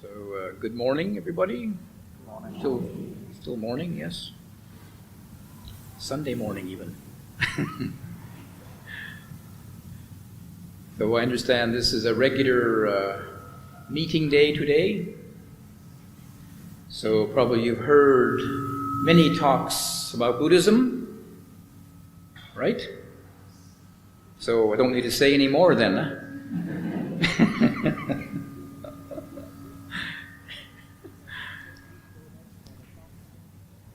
So, good morning, everybody. Still morning, yes. Sunday morning, even. So I understand this is a regular meeting day today. So probably you've heard many talks about Buddhism, right? So I don't need to say any more then, huh?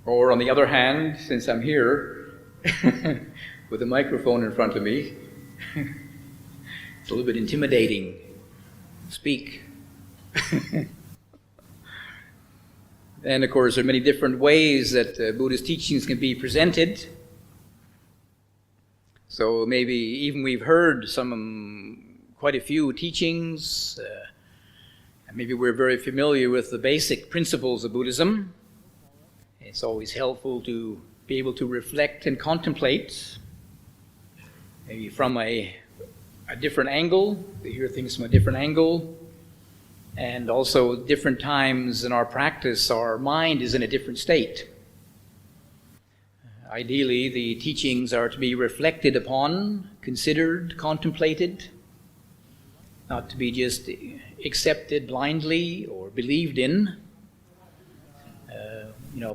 Or on the other hand, since I'm here with a microphone in front of me, it's a little bit intimidating to speak. And of course, there are many different ways that Buddhist teachings can be presented. So maybe even we've heard quite a few teachings, and maybe we're very familiar with the basic principles of Buddhism. It's always helpful to be able to reflect and contemplate, maybe from a different angle, to hear things from a different angle, and also different times in our practice, our mind is in a different state. Ideally, the teachings are to be reflected upon, considered, contemplated, not to be just accepted blindly or believed in.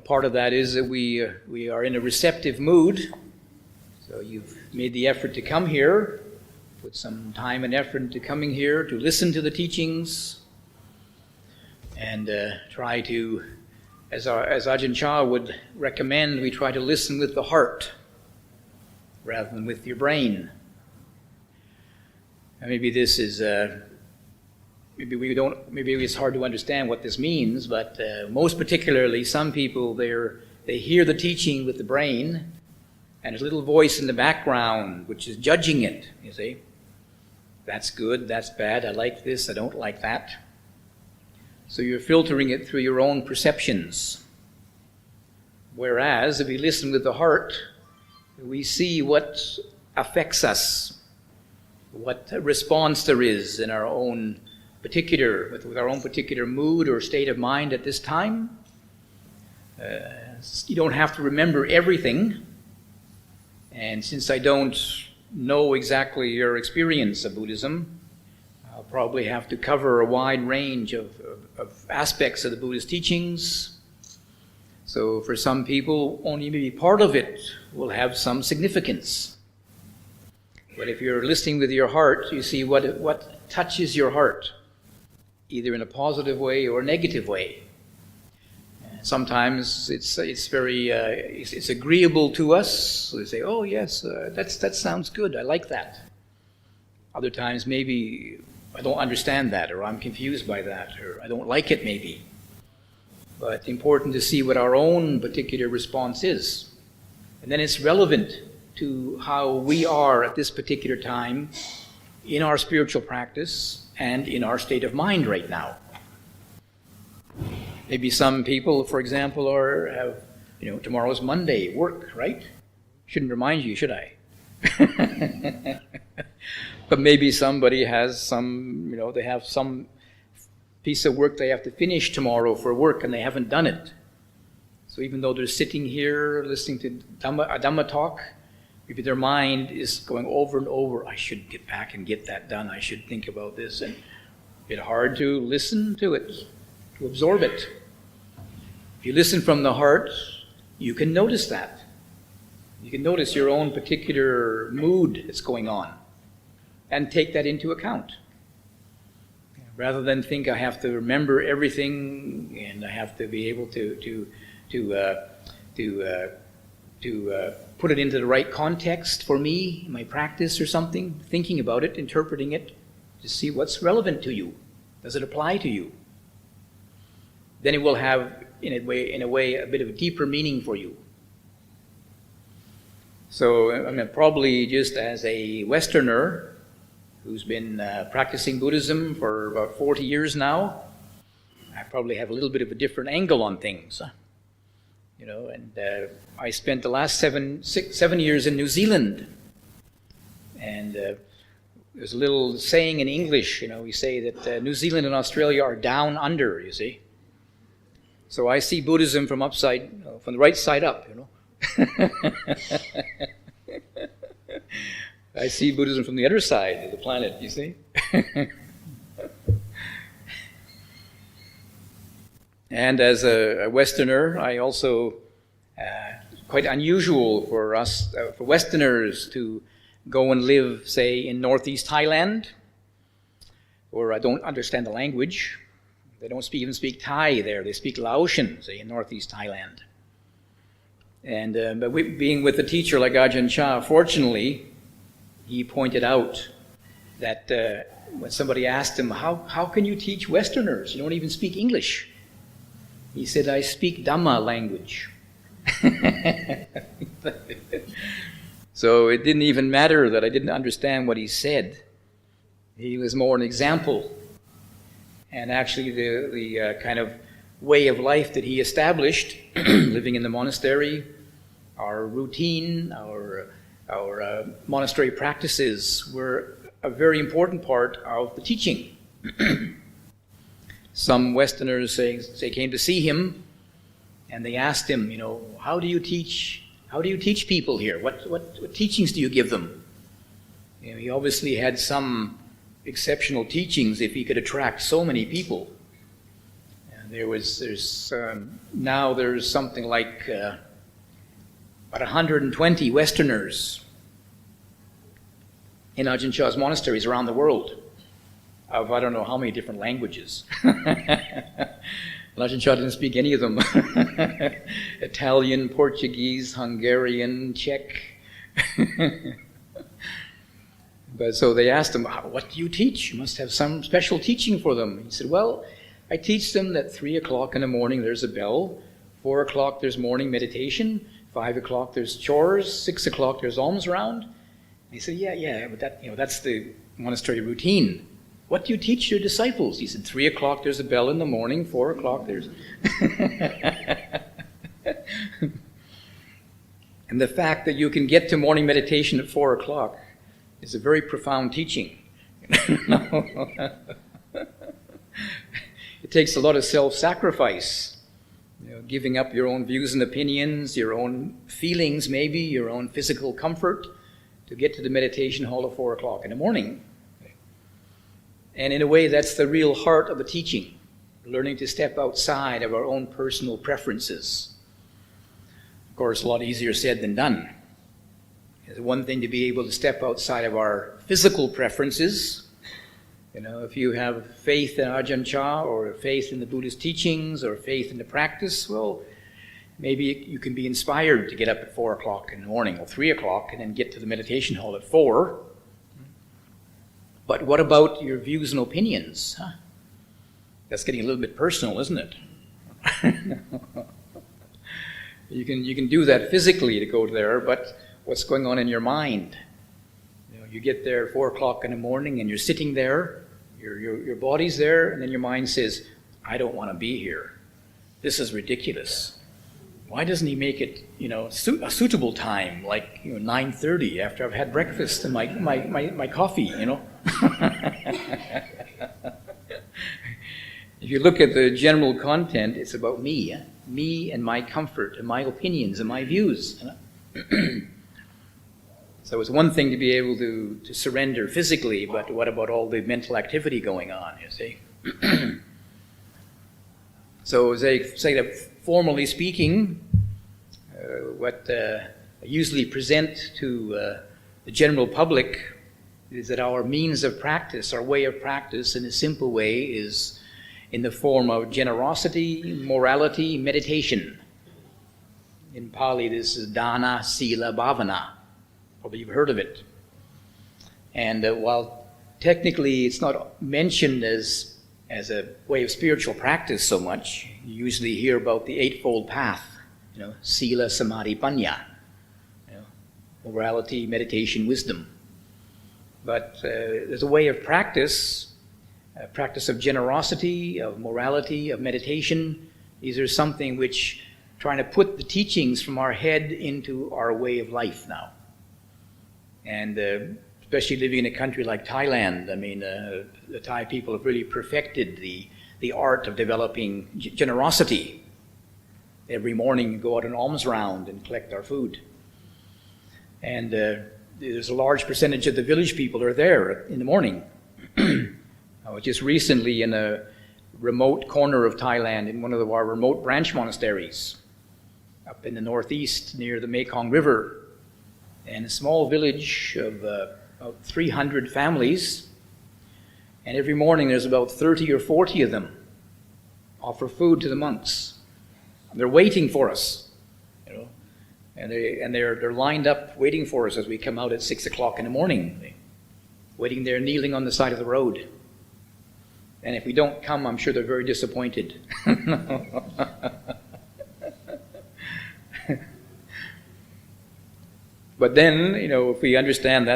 Part of that is that we are in a receptive mood. So you've made the effort to come here, put some time and effort into coming here to listen to the teachings, and try to, as Ajahn Chah would recommend, we try to listen with the heart rather than with your brain. And maybe this is maybe it's hard to understand what this means, but most particularly some people, they hear the teaching with the brain, and there's a little voice in the background which is judging it, you see. That's good, that's bad, I like this, I don't like that. So you're filtering it through your own perceptions. Whereas if we listen with the heart, we see what affects us, what response there is in our own particular, with our own particular mood or state of mind at this time. You don't have to remember everything. And since I don't know exactly your experience of Buddhism, I'll probably have to cover a wide range of aspects of the Buddhist teachings. So for some people, only maybe part of it will have some significance. But if you're listening with your heart, you see what touches your heart, either in a positive way or a negative way. Sometimes it's very it's agreeable to us. So they say, "Oh yes, that sounds good. I like that." Other times maybe I don't understand that, or I'm confused by that, or I don't like it maybe. But it's important to see what our own particular response is, and then it's relevant to how we are at this particular time in our spiritual practice and in our state of mind right now. Maybe some people, for example, have tomorrow's Monday, work, right? Shouldn't remind you, should I? But maybe somebody has they have some piece of work they have to finish tomorrow for work and they haven't done it. So even though they're sitting here listening to a Dhamma talk, maybe their mind is going over and over, I should get back and get that done, I should think about this, and it's hard to listen to it, to absorb it. If you listen from the heart, you can notice that. You can notice your own particular mood that's going on and take that into account. Rather than think I have to remember everything and I have to be able to put it into the right context for me, my practice or something, thinking about it, interpreting it, to see what's relevant to you. Does it apply to you? Then it will have, in a way, a bit of a deeper meaning for you. So, probably just as a Westerner who's been practicing Buddhism for about 40 years now, I probably have a little bit of a different angle on things. And I spent the last seven years in New Zealand. And There's a little saying in English, we say that New Zealand and Australia are down under, you see. So I see Buddhism from the right side up, I see Buddhism from the other side of the planet, you see. And as a Westerner, I also, quite unusual for us, for Westerners to go and live, say, in northeast Thailand, where I don't understand the language. They don't even speak Thai there. They speak Laotian, say, in northeast Thailand. And but being with a teacher like Ajahn Chah, fortunately, he pointed out that when somebody asked him, how can you teach Westerners? You don't even speak English. He said, I speak Dhamma language. So it didn't even matter that I didn't understand what he said. He was more an example. And actually the kind of way of life that he established, living in the monastery, our routine, our monastery practices were a very important part of the teaching. Some Westerners say came to see him, and they asked him, how do you teach people here? What teachings do you give them? He obviously had some exceptional teachings if he could attract so many people. And now there's something like about 120 Westerners in Ajahn Chah's monasteries around the world, of I don't know how many different languages. Ajahn Chah didn't speak any of them. Italian, Portuguese, Hungarian, Czech. But so they asked him, what do you teach? You must have some special teaching for them. He said, well, I teach them that 3 o'clock in the morning there's a bell, 4 o'clock there's morning meditation, 5 o'clock there's chores, 6 o'clock there's alms round. And he said, yeah, but that's the monastery routine. What do you teach your disciples? He said, 3 o'clock there's a bell in the morning, 4 o'clock there's... And the fact that you can get to morning meditation at 4 o'clock is a very profound teaching. It takes a lot of self-sacrifice, giving up your own views and opinions, your own feelings maybe, your own physical comfort, to get to the meditation hall at 4 o'clock in the morning. And in a way, that's the real heart of the teaching, learning to step outside of our own personal preferences. Of course, a lot easier said than done. It's one thing to be able to step outside of our physical preferences. If you have faith in Ajahn Chah, or faith in the Buddhist teachings, or faith in the practice, well, maybe you can be inspired to get up at 4 o'clock in the morning, or 3 o'clock, and then get to the meditation hall at 4. But what about your views and opinions? That's getting a little bit personal, isn't it? You can do that physically to go there, but what's going on in your mind? You get there at 4 o'clock in the morning and you're sitting there, your body's there, and then your mind says, I don't want to be here. This is ridiculous. Why doesn't he make it, a suitable time, like 9:30 after I've had breakfast and my coffee, If you look at the general content, it's about me and my comfort and my opinions and my views. So it's one thing to be able to surrender physically, but what about all the mental activity going on, you see? So as I say that formally speaking, what I usually present to the general public is that our means of practice, our way of practice in a simple way is in the form of generosity, morality, meditation. In Pali, this is dana, sila, bhavana. Probably you've heard of it. And while technically it's not mentioned as a way of spiritual practice so much, you usually hear about the Eightfold Path, sila, samadhi, panya, morality, meditation, wisdom. But there's a way of practice, a practice of generosity, of morality, of meditation. These are something which trying to put the teachings from our head into our way of life now. And especially living in a country like Thailand. I mean, the Thai people have really perfected the art of developing generosity. Every morning, we go out an alms round and collect our food. And there's a large percentage of the village people are there in the morning. I was just recently in a remote corner of Thailand in one of our remote branch monasteries up in the northeast near the Mekong River, and a small village of about 300 families, and every morning there's about 30 or 40 of them offer food to the monks. They're waiting for us, you know, and they're lined up waiting for us as we come out at 6 o'clock in the morning, waiting there, kneeling on the side of the road. And if we don't come, I'm sure they're very disappointed. But then, you know, if we understand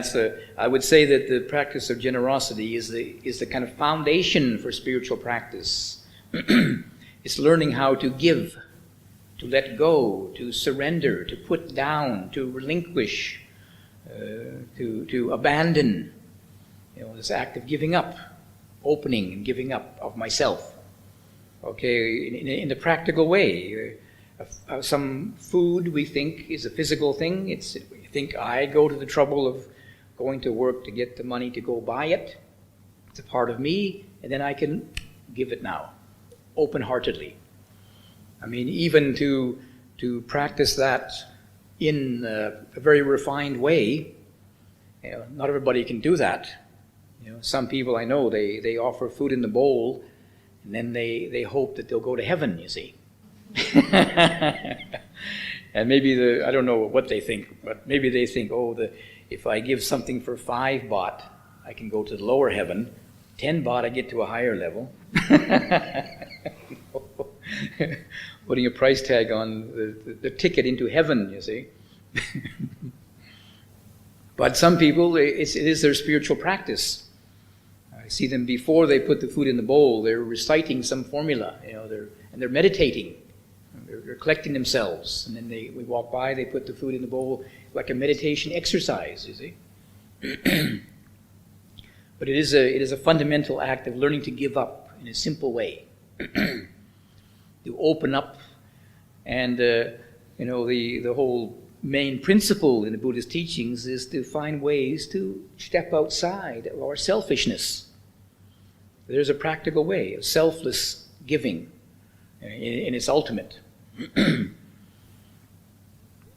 I would say that the practice of generosity is the kind of foundation for spiritual practice. It's learning how to give, to let go, to surrender, to put down, to relinquish, to abandon. You know, this act of giving up, opening and giving up of myself. Okay, in the practical way. Some food we think is a physical thing. We think I go to the trouble of going to work to get the money to go buy it. It's a part of me, and then I can give it now, open-heartedly. I mean, even to practice that in a very refined way, you know, not everybody can do that. You know, some people I know, they offer food in the bowl, and then they hope that they'll go to heaven, you see. And maybe I don't know what they think, but maybe they think, if I give something for 5 baht, I can go to the lower heaven. 10 baht, I get to a higher level. Putting a price tag on the ticket into heaven, you see. But some people, it is their spiritual practice. I see them before they put the food in the bowl, they're reciting some formula, you know, they're meditating. They're collecting themselves, and then we walk by, they put the food in the bowl, like a meditation exercise, you see. But it is a fundamental act of learning to give up in a simple way. To open up, and you know, the whole main principle in the Buddhist teachings is to find ways to step outside of our selfishness. There's a practical way of selfless giving in its ultimate.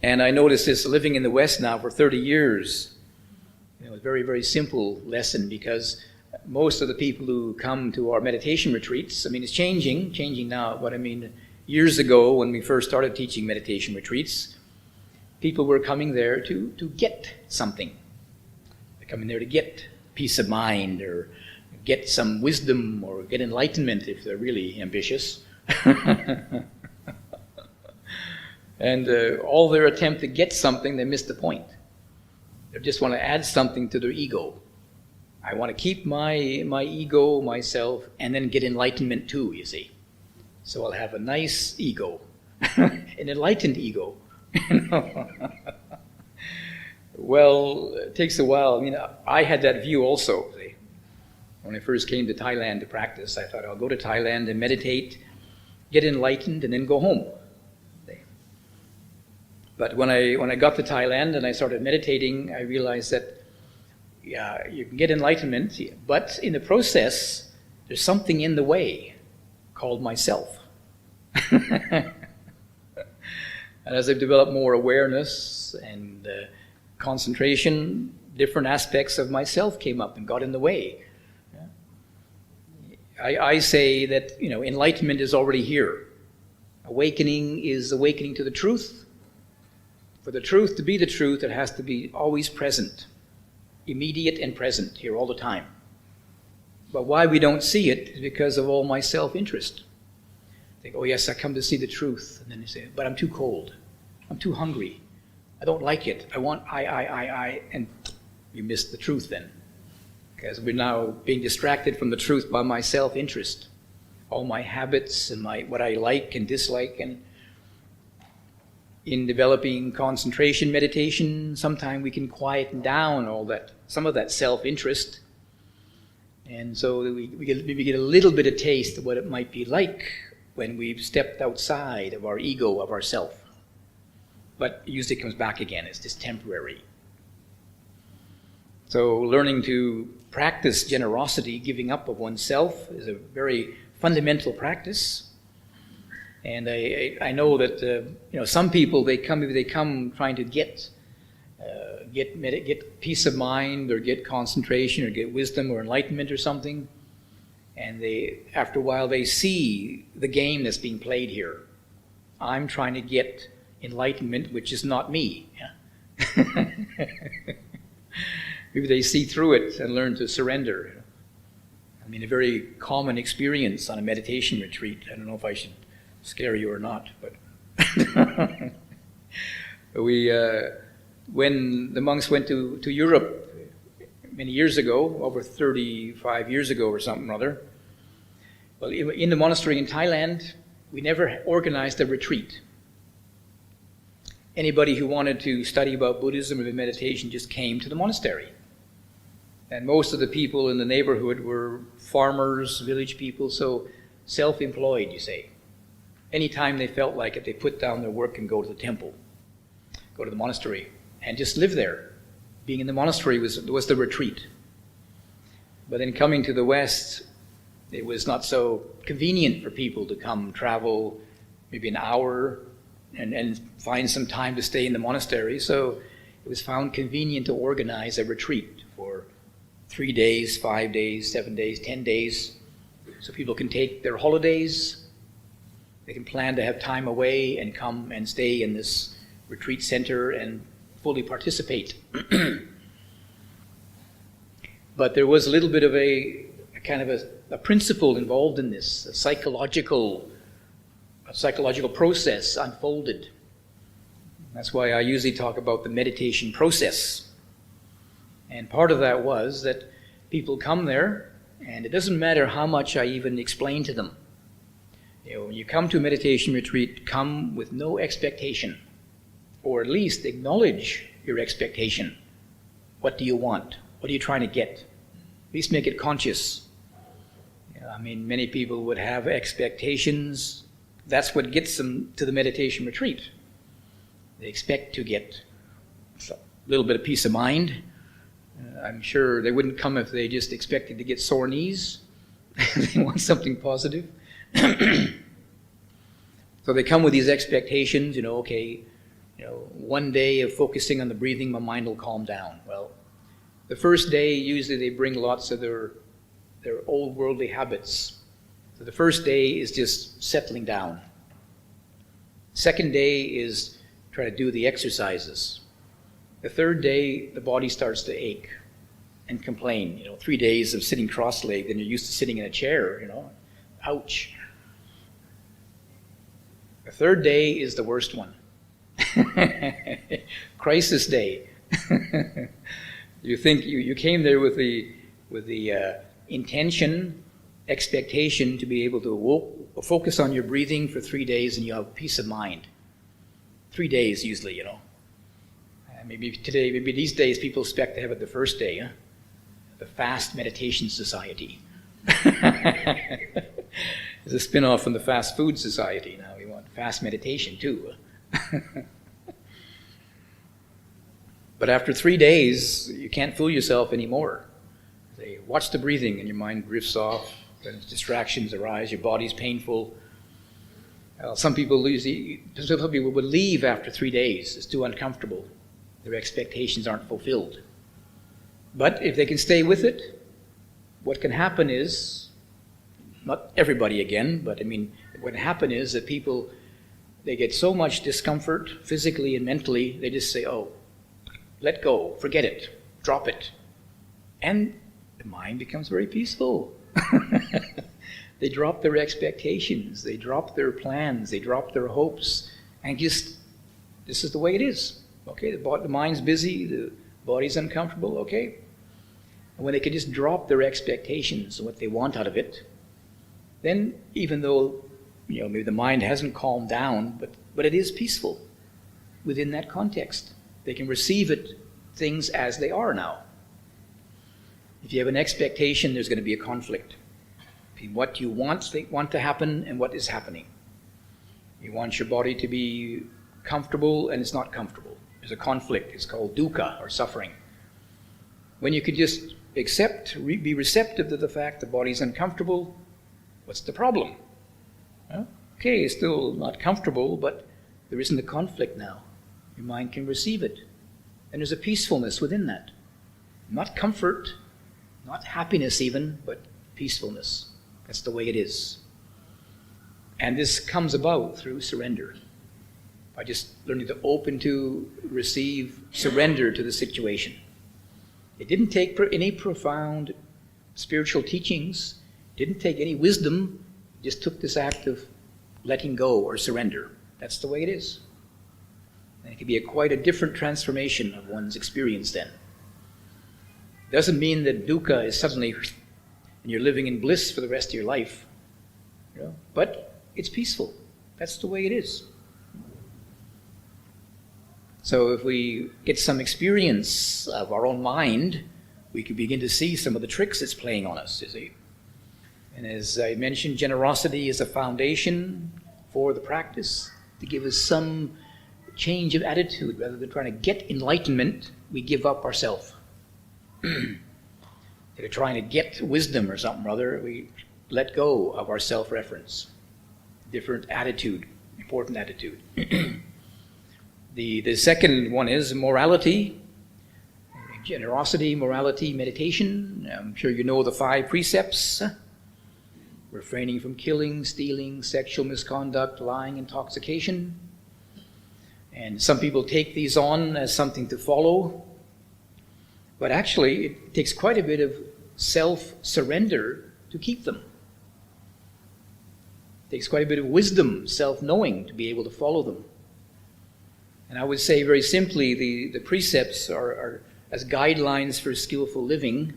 And I noticed this living in the West now for 30 years. You know, a very, very simple lesson, because most of the people who come to our meditation retreats, I mean, it's changing now, but I mean, years ago when we first started teaching meditation retreats, people were coming there to get something. They're coming there to get peace of mind, or get some wisdom, or get enlightenment if they're really ambitious. And all their attempt to get something, they miss the point. They just want to add something to their ego. I want to keep my ego, myself, and then get enlightenment too, you see. So I'll have a nice ego, an enlightened ego. Well, it takes a while. I mean, I had that view also. See? When I first came to Thailand to practice, I thought I'll go to Thailand and meditate, get enlightened, and then go home. But when I got to Thailand and I started meditating, I realized that, yeah, you can get enlightenment, but in the process, there's something in the way called myself. And as I've developed more awareness and concentration, different aspects of myself came up and got in the way. I say that, you know, enlightenment is already here. Awakening is awakening to the truth. For the truth to be the truth, it has to be always present, immediate and present, here all the time. But why we don't see it is because of all my self-interest. Think, oh yes, I come to see the truth. And then you say, but I'm too cold. I'm too hungry. I don't like it. I want I. And you miss the truth then. Because we're now being distracted from the truth by my self-interest. All my habits and what I like and dislike. And in developing concentration meditation, sometimes we can quieten down some of that self-interest. And so we get a little bit of taste of what it might be like when we've stepped outside of our ego, of ourself. But usually it comes back again. It's just temporary. So learning to practice generosity, giving up of oneself, is a very fundamental practice. And I know that some people, they come trying to get peace of mind, or get concentration, or get wisdom or enlightenment or something. And after a while they see the game that's being played here. I'm trying to get enlightenment, which is not me. Yeah? Maybe they see through it and learn to surrender. I mean, a very common experience on a meditation retreat. I don't know if I should scare you or not, but when the monks went to Europe many years ago, over 35 years ago or something or other, well, in the monastery in Thailand, we never organized a retreat. Anybody who wanted to study about Buddhism or meditation just came to the monastery. And most of the people in the neighborhood were farmers, village people, so self-employed, you say. Anytime they felt like it, they put down their work and go to the temple, go to the monastery, and just live there. Being in the monastery was the retreat. But then coming to the West, it was not so convenient for people to come travel maybe an hour and find some time to stay in the monastery. So it was found convenient to organize a retreat for 3 days, 5 days, 7 days, 10 days. So people can take their holidays. They can plan to have time away and come and stay in this retreat center and fully participate. But there was a little bit of a kind of a principle involved in this, a psychological process unfolded. That's why I usually talk about the meditation process. And part of that was that people come there, and it doesn't matter how much I even explain to them. When you come to a meditation retreat, come with no expectation, or at least acknowledge your expectation. What do you want? What are you trying to get? At least make it conscious. I mean, many people would have expectations. That's what gets them to the meditation retreat. They expect to get a little bit of peace of mind. I'm sure they wouldn't come if they just expected to get sore knees. They want something positive. So they come with these expectations, one day of focusing on the breathing, my mind will calm down. Well, the first day, usually they bring lots of their old worldly habits. So the first day is just settling down. Second day is try to do the exercises. The third day, the body starts to ache and complain. 3 days of sitting cross-legged, and you're used to sitting in a chair, Ouch. The third day is the worst one. Crisis day. You think you came there with the intention, expectation to be able to focus on your breathing for 3 days, and you have peace of mind. 3 days usually, Maybe these days people expect to have it the first day, huh? The Fast Meditation Society. It's a spin-off from the Fast Food Society. Now we want fast meditation too. But after 3 days, you can't fool yourself anymore. Say, watch the breathing, and your mind drifts off, then distractions arise, your body's painful. Some people would leave after 3 days. It's too uncomfortable. Their expectations aren't fulfilled. But if they can stay with it, what can happen is, not everybody again, but what can happen is that people, they get so much discomfort physically and mentally, they just say, oh, let go, forget it, drop it. And the mind becomes very peaceful. They drop their expectations, they drop their plans, they drop their hopes, and this is the way it is. Okay, the mind's busy, the body's uncomfortable, okay. And when they can just drop their expectations and what they want out of it, then even though maybe the mind hasn't calmed down, but it is peaceful. within that context. They can receive things as they are now. If you have an expectation, there's going to be a conflict between what you want to happen and what is happening. You want your body to be comfortable and it's not comfortable. There's a conflict. It's called dukkha, or suffering. When you could just be receptive to the fact the body's uncomfortable, what's the problem? Well, okay, it's still not comfortable, but there isn't a conflict now. Your mind can receive it. And there's a peacefulness within that. Not comfort, not happiness even, but peacefulness. That's the way it is. And this comes about through surrender. By just learning to open to receive surrender to the situation. It didn't take any profound spiritual teachings, didn't take any wisdom, it just took this act of letting go or surrender. That's the way it is. And it can be quite a different transformation of one's experience then. Doesn't mean that dukkha is suddenly, and you're living in bliss for the rest of your life. But it's peaceful. That's the way it is. So if we get some experience of our own mind, we can begin to see some of the tricks it's playing on us, you see. And as I mentioned, generosity is a foundation for the practice to give us some change of attitude. Rather than trying to get enlightenment, we give up ourself. If we're trying to get wisdom or something or other, we let go of our self-reference. Different attitude, important attitude. The second one is morality, generosity, morality, meditation. I'm sure you know the 5 precepts. Refraining from killing, stealing, sexual misconduct, lying, intoxication. And some people take these on as something to follow. But actually, it takes quite a bit of self-surrender to keep them. It takes quite a bit of wisdom, self-knowing, to be able to follow them. And I would say very simply, the precepts are as guidelines for skillful living,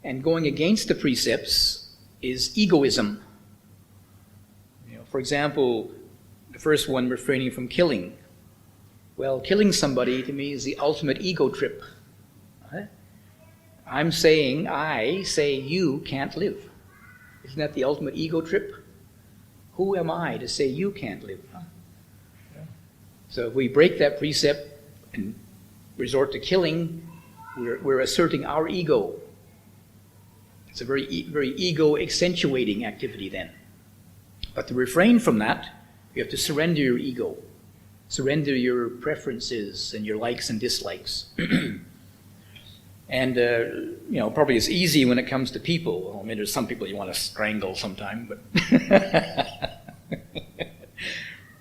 and going against the precepts is egoism. For example, the first one, refraining from killing. Well, killing somebody to me is the ultimate ego trip. I say you can't live. Isn't that the ultimate ego trip? Who am I to say you can't live? So if we break that precept and resort to killing, we're asserting our ego. It's a very ego accentuating activity then. But to refrain from that, you have to surrender your ego. Surrender your preferences and your likes and dislikes. And, probably it's easy when it comes to people. I mean, there's some people you want to strangle sometime, but...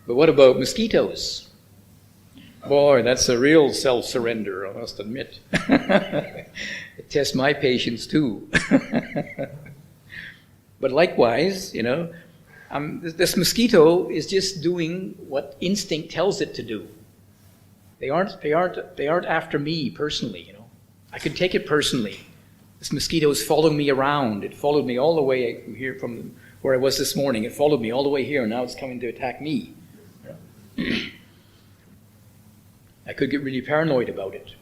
But what about mosquitoes? Boy, that's a real self-surrender, I must admit. It tests my patience too. But likewise, this mosquito is just doing what instinct tells it to do. They aren't after me personally, I could take it personally. This mosquito is following me around. It followed me all the way here from where I was this morning. It followed me all the way here, and now it's coming to attack me. I could get really paranoid about it.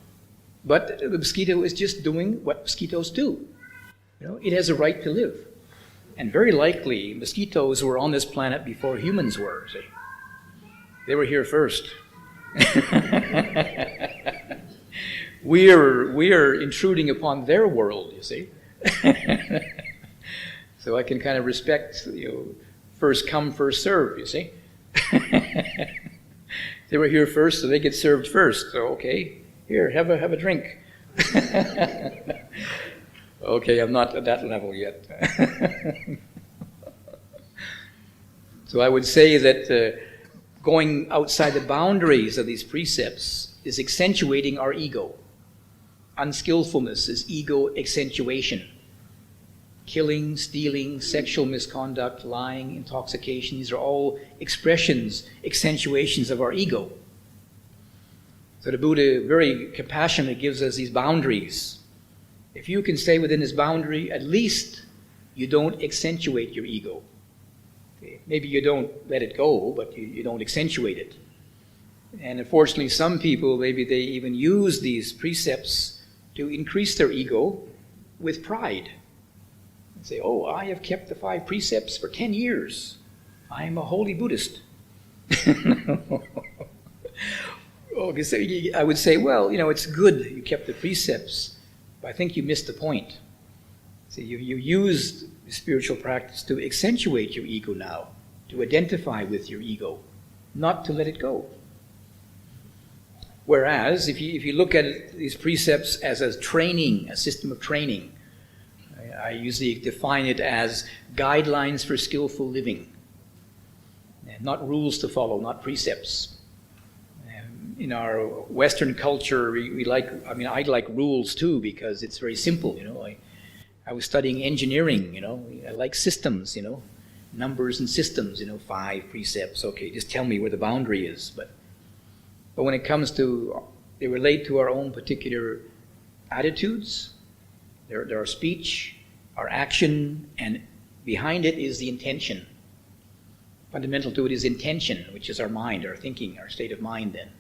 But the mosquito is just doing what mosquitoes do. It has a right to live. And very likely, mosquitoes were on this planet before humans were, see. They were here first. We're intruding upon their world, you see. So I can kind of respect, first come, first serve, you see. They were here first, so they get served first. So okay, here, have a drink. Okay, I'm not at that level yet. So I would say that going outside the boundaries of these precepts is accentuating our ego. Unskillfulness is ego accentuation. Killing, stealing, sexual misconduct, lying, intoxication, these are all expressions, accentuations of our ego. So the Buddha very compassionately gives us these boundaries. If you can stay within this boundary, at least you don't accentuate your ego. Okay? Maybe you don't let it go, but you don't accentuate it. And unfortunately, some people, maybe they even use these precepts to increase their ego with pride. And say, oh, I have kept the 5 precepts for 10 years. I am a holy Buddhist. Okay, so I would say, well, it's good that you kept the precepts, but I think you missed the point. See, you used spiritual practice to accentuate your ego now, to identify with your ego, not to let it go. Whereas, if you look at these precepts as a training, a system of training, I usually define it as guidelines for skillful living, and not rules to follow, not precepts. In our Western culture, I like rules too because it's very simple. I was studying engineering. I like systems. Numbers and systems. 5 precepts. Okay, just tell me where the boundary is. But when it comes to, they relate to our own particular attitudes, our speech, our action, and behind it is the intention. Fundamental to it is intention, which is our mind, our thinking, our state of mind then.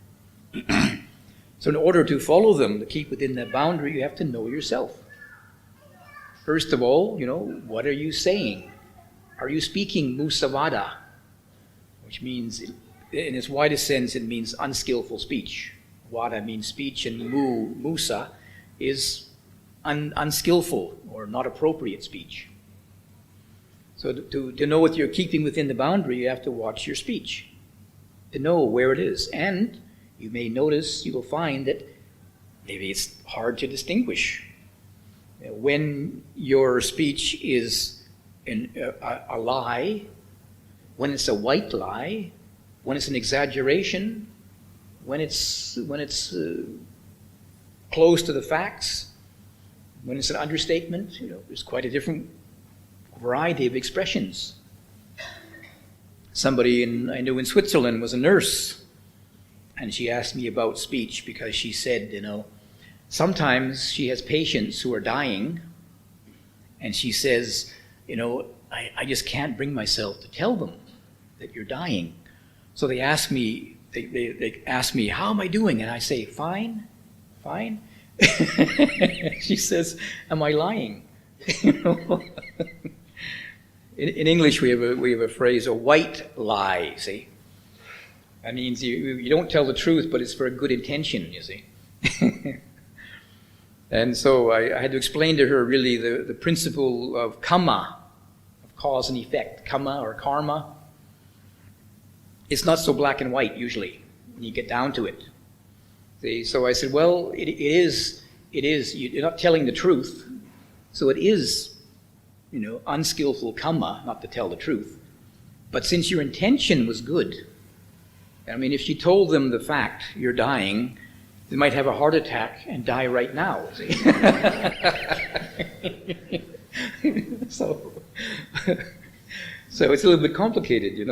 So in order to follow them, to keep within that boundary, you have to know yourself. First of all, what are you saying? Are you speaking musavada? Which means, in its widest sense, it means unskillful speech. Vada means speech, and musa is unskillful or not appropriate speech. So to know what you're keeping within the boundary, you have to watch your speech, to know where it is. And you may notice, you will find that maybe it's hard to distinguish. When your speech is a lie, when it's a white lie, when it's an exaggeration, when it's close to the facts, when it's an understatement, there's quite a different variety of expressions. Somebody I knew in Switzerland was a nurse. And she asked me about speech because she said, sometimes she has patients who are dying, and she says, I just can't bring myself to tell them that you're dying. So they ask me, how am I doing? And I say, fine. She says, am I lying? In English, we have a phrase, a white lie, see? That means you don't tell the truth, but it's for a good intention, you see. And so I had to explain to her really the principle of kamma, of cause and effect. Kamma or karma. It's not so black and white usually when you get down to it. See? So I said, well, it is, you're not telling the truth. So it is, unskillful kamma not to tell the truth. But since your intention was good, if she told them the fact, you're dying, they might have a heart attack and die right now. See? So it's a little bit complicated,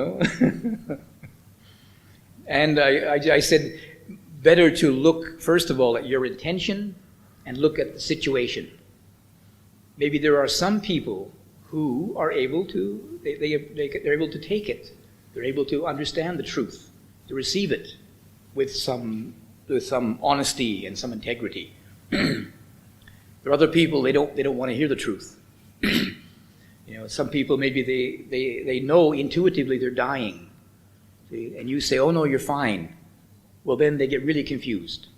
And I said, better to look, first of all, at your intention and look at the situation. Maybe there are some people who are able to, they're able to take it. They're able to understand the truth, to receive it with some honesty and some integrity. There are other people, they don't want to hear the truth. Some people maybe they know intuitively they're dying. See? And you say, oh no, you're fine. Well, then they get really confused.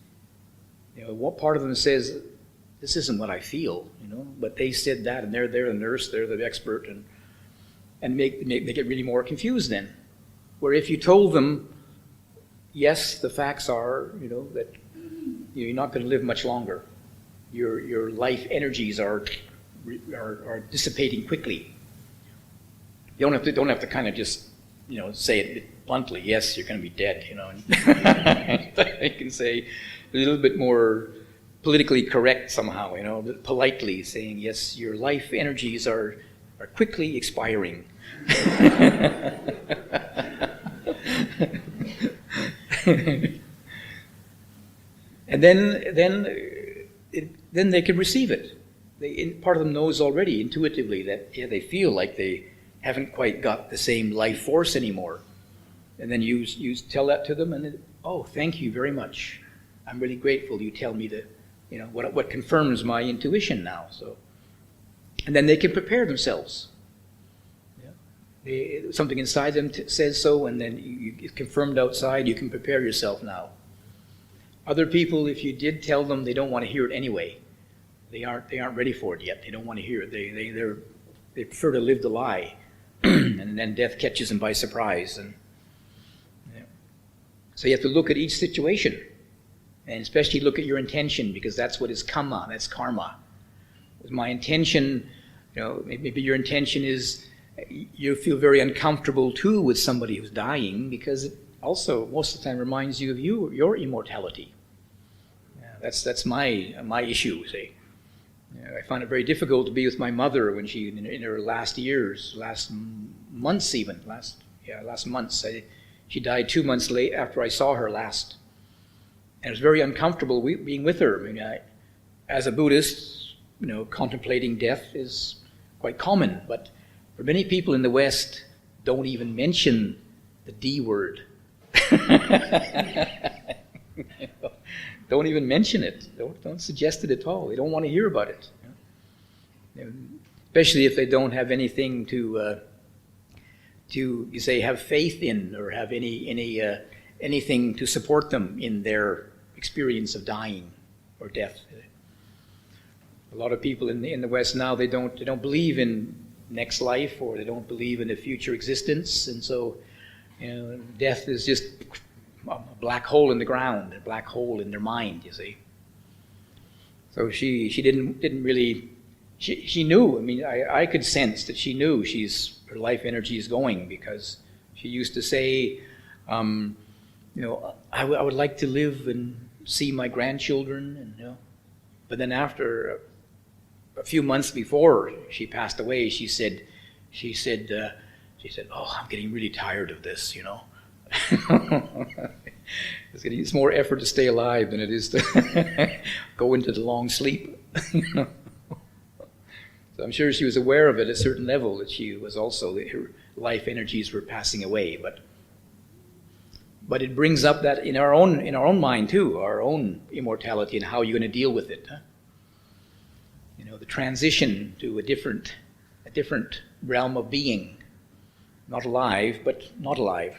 What part of them says, this isn't what I feel, but they said that, and they're the nurse, they're the expert, and they get really more confused then. Where if you told them, yes, the facts are, that you're not going to live much longer. Your life energies are dissipating quickly. You don't have to kind of just, say it bluntly. Yes, you're going to be dead. You can say a little bit more politically correct somehow. Politely saying, yes, your life energies are quickly expiring. And then they can receive it. Part of them knows already intuitively that they feel like they haven't quite got the same life force anymore. And then you tell that to them, and oh, thank you very much. I'm really grateful you tell me that, what confirms my intuition now. So, and then they can prepare themselves. Something inside them says so, and then it's confirmed outside. You can prepare yourself now. Other people, if you did tell them, they don't want to hear it anyway. They aren't ready for it yet. They don't want to hear it. They prefer to live the lie, and then death catches them by surprise. And so you have to look at each situation, and especially look at your intention, because that's what is kamma. That's karma. With my intention, maybe your intention is you feel very uncomfortable too with somebody who's dying, because it also most of the time reminds you of your immortality. That's my issue. See, I found it very difficult to be with my mother when she in her last years, last months. She died 2 months late after I saw her last, and it was very uncomfortable being with her. I mean, as a Buddhist, contemplating death is quite common, but for many people in the West, don't even mention the D word. Don't even mention it. Don't suggest it at all. They don't want to hear about it. Especially if they don't have anything to you say have faith in, or have anything to support them in their experience of dying or death. A lot of people in the West now, they don't believe in next life, or they don't believe in a future existence, and so death is just a black hole in the ground, a black hole in their mind. You see. So she didn't really. She knew. I mean, I could sense that she knew her life energy is going, because she used to say, I would like to live and see my grandchildren, and but then after a few months before she passed away, she said, "Oh, I'm getting really tired of this, It's more effort to stay alive than it is to go into the long sleep." So I'm sure she was aware of it at a certain level, that she was also, her life energies were passing away. But it brings up that in our own mind too, our own immortality, and how you're going to deal with it. Huh? The transition to a different realm of being, not alive, but not alive.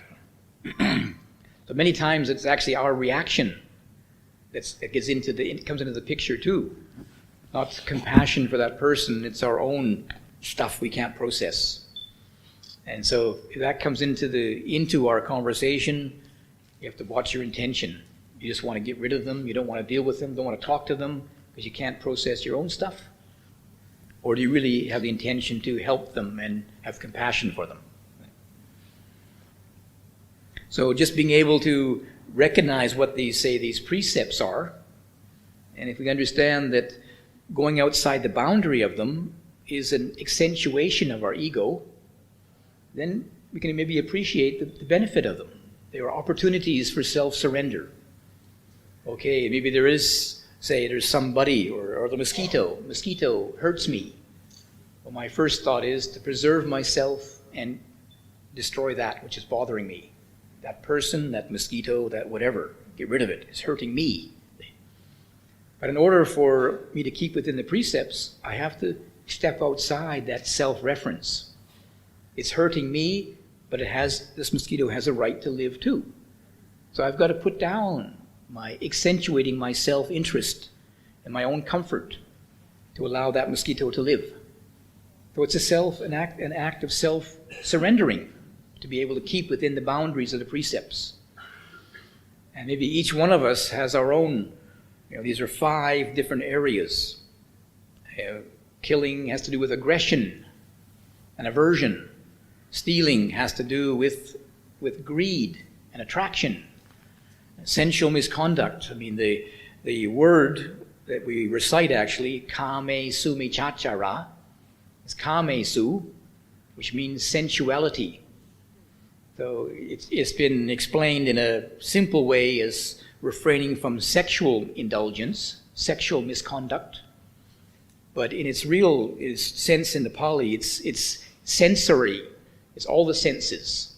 So many times it's actually our reaction that comes into the picture too. Not compassion for that person, it's our own stuff we can't process. And so if that comes into our conversation, you have to watch your intention. You just want to get rid of them, you don't want to deal with them, don't want to talk to them, because you can't process your own stuff. Or do you really have the intention to help them and have compassion for them? So just being able to recognize what these precepts are, and if we understand that going outside the boundary of them is an accentuation of our ego, then we can maybe appreciate the benefit of them. There are opportunities for self-surrender. Okay, maybe there's somebody, or the mosquito. Mosquito hurts me. Well, my first thought is to preserve myself and destroy that which is bothering me. That person, that mosquito, that whatever, get rid of it. It's hurting me. But in order for me to keep within the precepts, I have to step outside that self-reference. It's hurting me, but this mosquito has a right to live too. So I've got to put down my accentuating my self-interest and my own comfort to allow that mosquito to live. So it's an act of self-surrendering to be able to keep within the boundaries of the precepts. And maybe each one of us has our own. These are 5 different areas. Killing has to do with aggression and aversion. Stealing has to do with greed and attraction. Sensual misconduct. I mean, the word that we recite actually, kame sumi chachara, is kame su, which means sensuality. So it's been explained in a simple way as refraining from sexual indulgence, sexual misconduct. But in its real sense in the Pali, it's sensory. It's all the senses.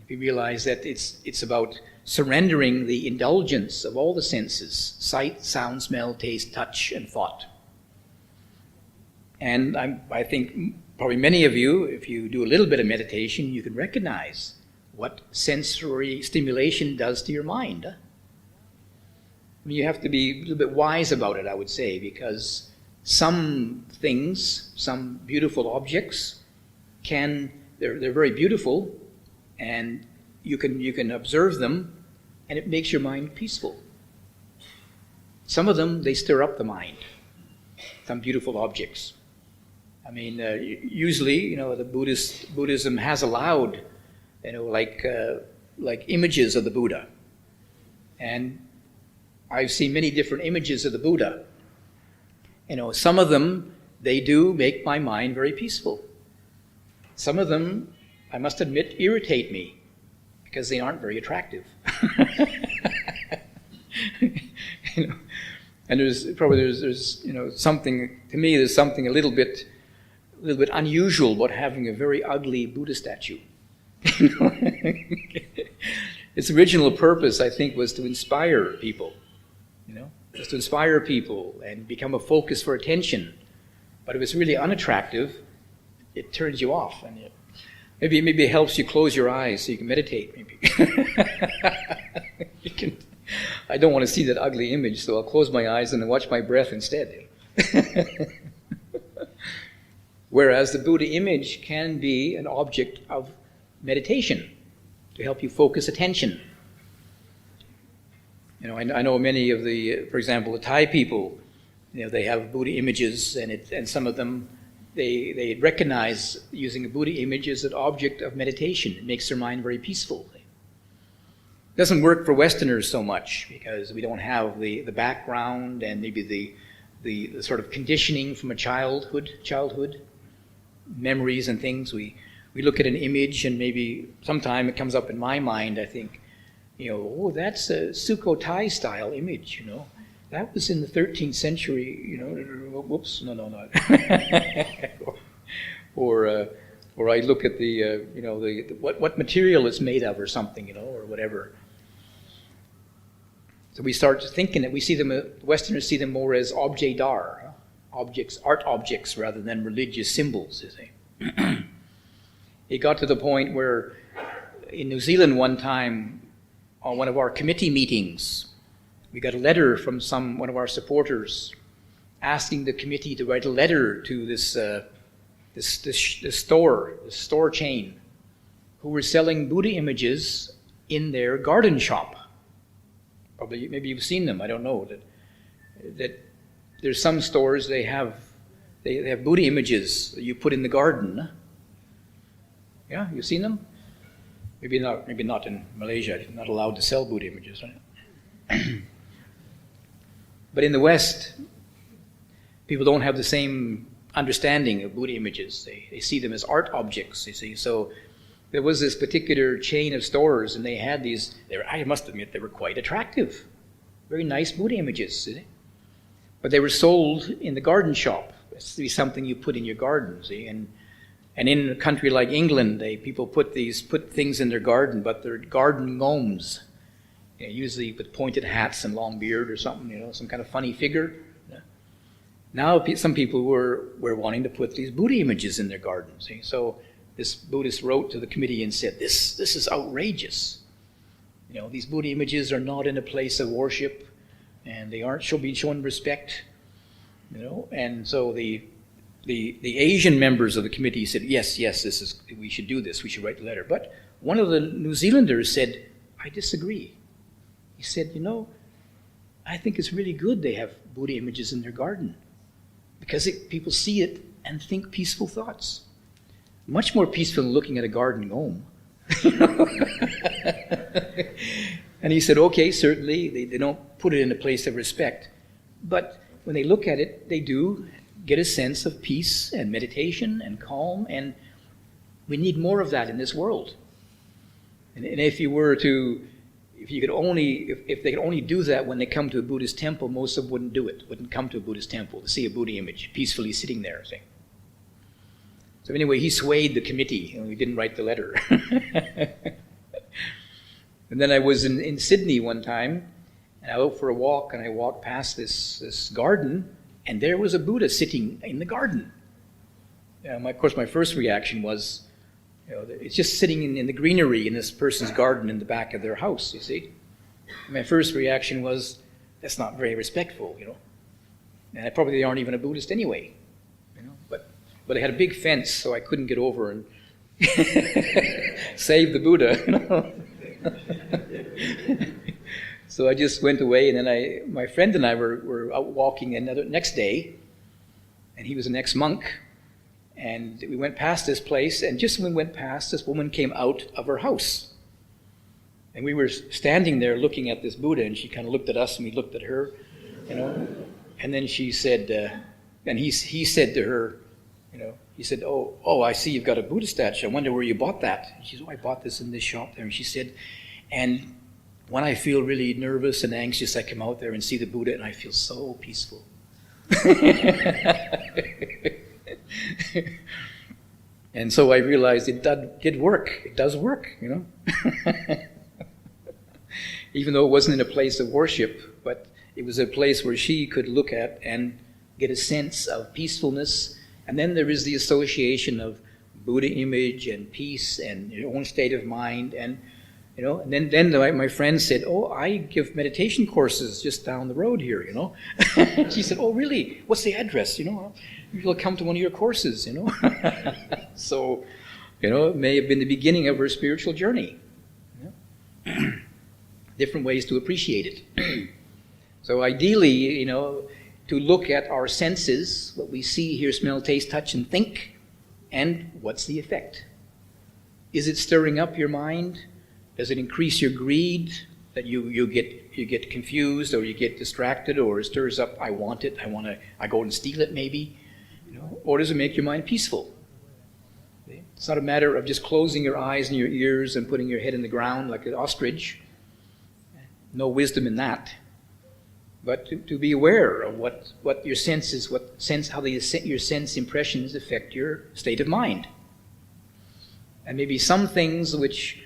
If you realize that it's about surrendering the indulgence of all the senses, sight, sound, smell, taste, touch, and thought. And I think probably many of you, if you do a little bit of meditation, you can recognize what sensory stimulation does to your mind. I mean, you have to be a little bit wise about it, I would say, because some things, some beautiful objects, they're very beautiful, and you can observe them, and it makes your mind peaceful. Some of them, they stir up the mind, some beautiful objects. I mean, usually, the Buddhism has allowed, like images of the Buddha. And I've seen many different images of the Buddha. Some of them, they do make my mind very peaceful. Some of them, I must admit, irritate me because they aren't very attractive. And there's something, to me, there's something a little bit unusual about having a very ugly Buddha statue. Its original purpose, I think, was to inspire people. Just to inspire people and become a focus for attention. But if it's really unattractive, it turns you off, and maybe it helps you close your eyes so you can meditate. Maybe I don't want to see that ugly image, so I'll close my eyes and watch my breath instead. Whereas the Buddha image can be an object of meditation to help you focus attention. I know many of for example, the Thai people, they have Buddha images, and some of them, they recognize using a Buddha image as an object of meditation. It makes their mind very peaceful. It doesn't work for Westerners so much because we don't have the background and maybe the sort of conditioning from a childhood memories and things. We look at an image and maybe sometime it comes up in my mind, I think, that's a Sukhothai style image, That was in the 13th century, whoops, no. or I look at what material it's made of or something, or whatever. So we start thinking that we see them, Westerners see them more as objet d'art, art objects rather than religious symbols, you see. It got to the point where in New Zealand one time, on one of our committee meetings, we got a letter from one of our supporters asking the committee to write a letter to this store chain, who were selling Buddha images in their garden shop. Probably, maybe you've seen them. I don't know that there's some stores they have Buddha images that you put in the garden. Yeah, you've seen them. Maybe not in Malaysia. You're not allowed to sell Buddha images, right? But in the West, people don't have the same understanding of Buddha images. They see them as art objects, you see. So there was this particular chain of stores, and they had these, I must admit, they were quite attractive. Very nice Buddha images, see? But they were sold in the garden shop. It's to be something you put in your garden, see? And in a country like England, people put things in their garden, but they're garden gnomes. Usually with pointed hats and long beard or something, some kind of funny figure. Now some people were wanting to put these Buddha images in their gardens. See? So this Buddhist wrote to the committee and said, this is outrageous. These Buddha images are not in a place of worship, and they should be shown respect. And so the Asian members of the committee said, yes, we should do this, we should write the letter. But one of the New Zealanders said, I disagree. He said, I think it's really good they have Buddha images in their garden because people see it and think peaceful thoughts. Much more peaceful than looking at a garden gnome. And he said, okay, certainly, they don't put it in a place of respect. But when they look at it, they do get a sense of peace and meditation and calm, and we need more of that in this world. And if they could only do that when they come to a Buddhist temple, most of them wouldn't come to a Buddhist temple to see a Buddha image peacefully sitting there. See? So anyway, he swayed the committee, and we didn't write the letter. And then I was in Sydney one time, and I went for a walk, and I walked past this garden, and there was a Buddha sitting in the garden. Of course, my first reaction was, it's just sitting in the greenery in this person's garden in the back of their house, you see. My first reaction was, that's not very respectful, And probably they aren't even a Buddhist anyway, But I had a big fence, so I couldn't get over and save the Buddha, So I just went away, and then my friend and I were out walking next day, and he was an ex-monk, and we went past this place, and just when we went past, this woman came out of her house. And we were standing there looking at this Buddha, and she kind of looked at us, and we looked at her, And then she said, and he said to her, he said, oh, I see you've got a Buddha statue. I wonder where you bought that. And she said, I bought this in this shop there. And she said, and when I feel really nervous and anxious, I come out there and see the Buddha, and I feel so peaceful. And so I realized it did work. It does work, Even though it wasn't in a place of worship, but it was a place where she could look at and get a sense of peacefulness. And then there is the association of Buddha image and peace and your own state of mind. And and then my friend said, I give meditation courses just down the road here, She said, really? What's the address? You'll come to one of your courses, So, it may have been the beginning of her spiritual journey. Different ways to appreciate it. So ideally, to look at our senses, what we see, hear, smell, taste, touch, and think, and what's the effect? Is it stirring up your mind? Does it increase your greed, that you get confused, or you get distracted, or it stirs up, I want it, I go and steal it maybe, or does it make your mind peaceful? It's not a matter of just closing your eyes and your ears and putting your head in the ground like an ostrich. No wisdom in that. But to be aware of what your senses, how your sense impressions affect your state of mind. And maybe some things which,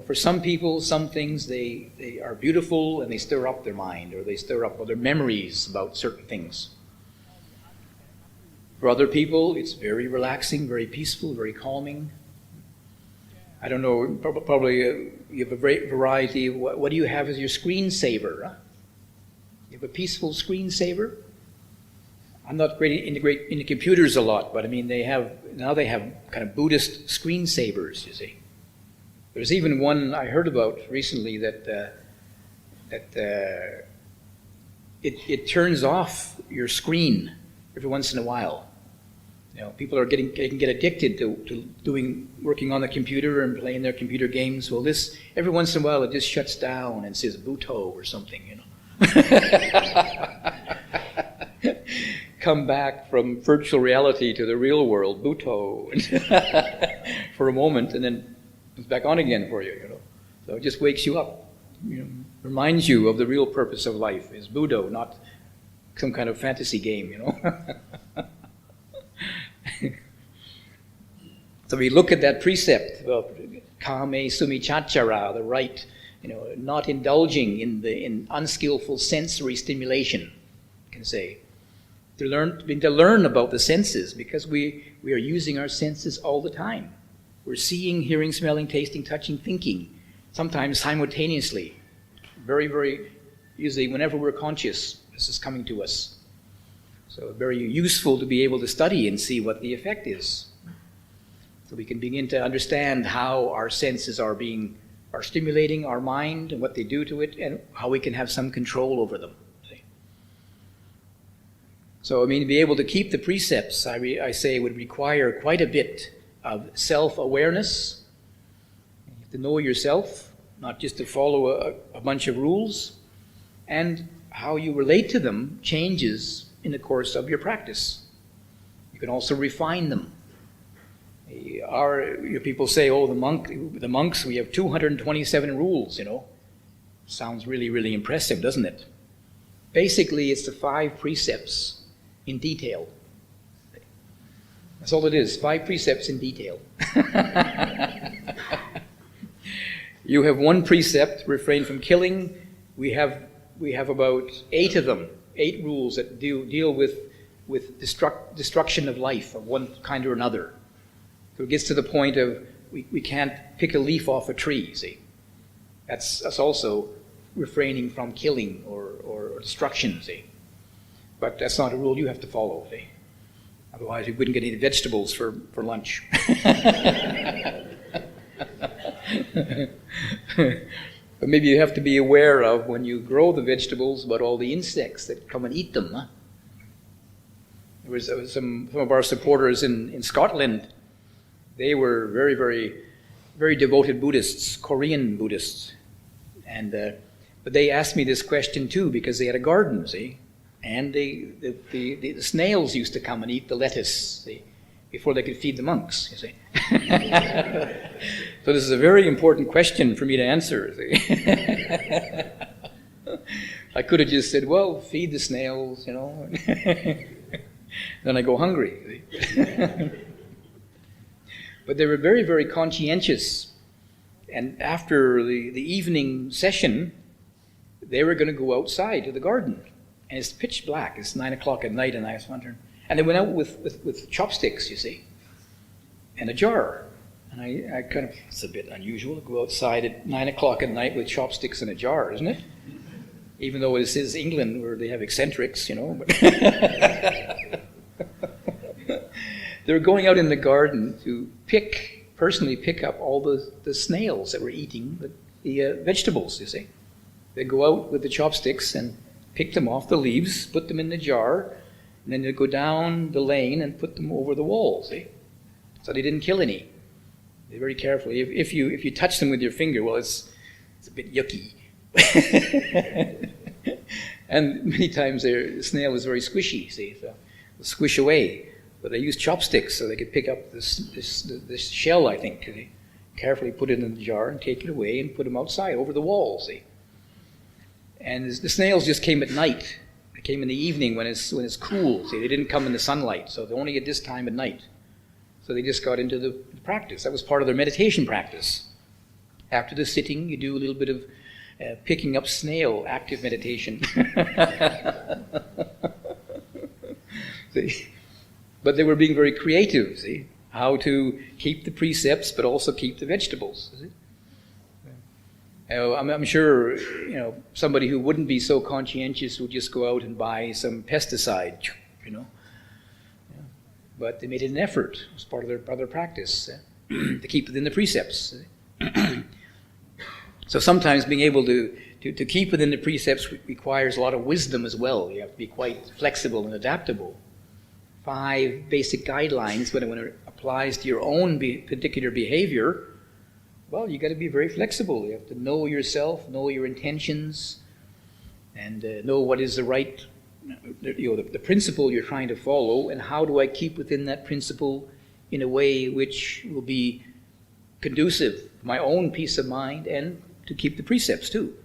for some people, some things they are beautiful and they stir up their mind, or they stir up other memories about certain things. For other people, it's very relaxing, very peaceful, very calming. I don't know, probably you have a great variety. What do you have as your screensaver? Huh? You have a peaceful screensaver? I'm not into computers a lot, but I mean they have kind of Buddhist screensavers, you see. There's even one I heard about recently that it turns off your screen every once in a while. People are can get addicted to working on the computer and playing their computer games. Well, this every once in a while it just shuts down and says Buto or something, Come back from virtual reality to the real world, Buto, for a moment, and then it's back on again for you, So it just wakes you up, reminds you of the real purpose of life is Buddha, not some kind of fantasy game, So we look at that precept, kame sumichachara, the right, not indulging in unskillful sensory stimulation, you can say. To learn about the senses, because we are using our senses all the time. We're seeing, hearing, smelling, tasting, touching, thinking, sometimes simultaneously. Very, very, usually whenever we're conscious, this is coming to us. So very useful to be able to study and see what the effect is. So we can begin to understand how our senses are stimulating our mind and what they do to it, and how we can have some control over them. So, to be able to keep the precepts, I say, would require quite a bit of self-awareness. You have to know yourself, not just to follow a bunch of rules, and how you relate to them changes in the course of your practice. You can also refine them. People say, the monks, we have 227 rules, Sounds really, really impressive, doesn't it? Basically, it's the 5 precepts in detail. That's all it is, 5 precepts in detail. You have one precept, refrain from killing. We have about 8 of them, 8 rules that deal with destruction of life of one kind or another. So it gets to the point of we can't pick a leaf off a tree, see. That's also refraining from killing or destruction, see. But that's not a rule you have to follow, see. Otherwise we wouldn't get any vegetables for lunch. But maybe you have to be aware of, when you grow the vegetables, about all the insects that come and eat them. Huh? There was some of our supporters in Scotland. They were very, very, very devoted Buddhists, Korean Buddhists. And but they asked me this question too, because they had a garden, see? And the snails used to come and eat the lettuce, see? Before they could feed the monks, you see. So this is a very important question for me to answer. See? I could have just said, well, feed the snails, you know. Then I go hungry. See? But they were very, very conscientious. And after the evening session, they were going to go outside to the garden. And it's pitch black. It's 9 o'clock at night, and I was wondering. And they went out with chopsticks, you see, and a jar. And I kind of, it's a bit unusual to go outside at 9 o'clock at night with chopsticks and a jar, isn't it? Even though this is England, where they have eccentrics, you know. But they were going out in the garden to personally pick up all the snails that were eating the vegetables, you see. They go out with the chopsticks and pick them off the leaves, put them in the jar, and then they go down the lane and put them over the wall, see? So they didn't kill any. They're very careful. If you touch them with your finger, well, it's a bit yucky. And many times the snail is very squishy, see? So they'll squish away. But they use chopsticks so they could pick up this shell, I think. They carefully put it in the jar and take it away and put them outside over the wall, see? And the snails just came at night. They came in the evening when it's cool. See, they didn't come in the sunlight, so they only at this time at night. So they just got into the practice. That was part of their meditation practice. After the sitting, you do a little bit of picking up snail, active meditation. See? But they were being very creative, see, how to keep the precepts but also keep the vegetables. See? I'm sure, you know, somebody who wouldn't be so conscientious would just go out and buy some pesticide, you know. Yeah. But they made an effort as part of their practice to keep within the precepts. So sometimes being able to keep within the precepts requires a lot of wisdom as well. You have to be quite flexible and adaptable. 5 basic guidelines, when it applies to your own particular behavior, well, you got to be very flexible. You have to know yourself, know your intentions, and know what is the right, the principle you're trying to follow, and how do I keep within that principle in a way which will be conducive to my own peace of mind and to keep the precepts too.